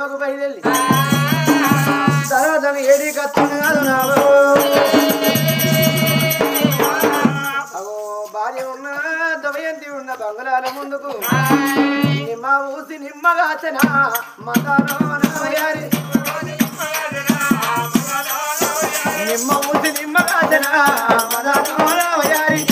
ప్రేమకు బయలుదేరి తర్వాత ఏడి కత్తును కాదు నావో అవో భార్య ఉన్న దమయంతి ఉన్న బంగాళాల ముందుకు నిమ్మ ఊసి నిమ్మగాచన మతానో నవయారి నిమ్మ ఊసి నిమ్మగాచన మతానో నవయారి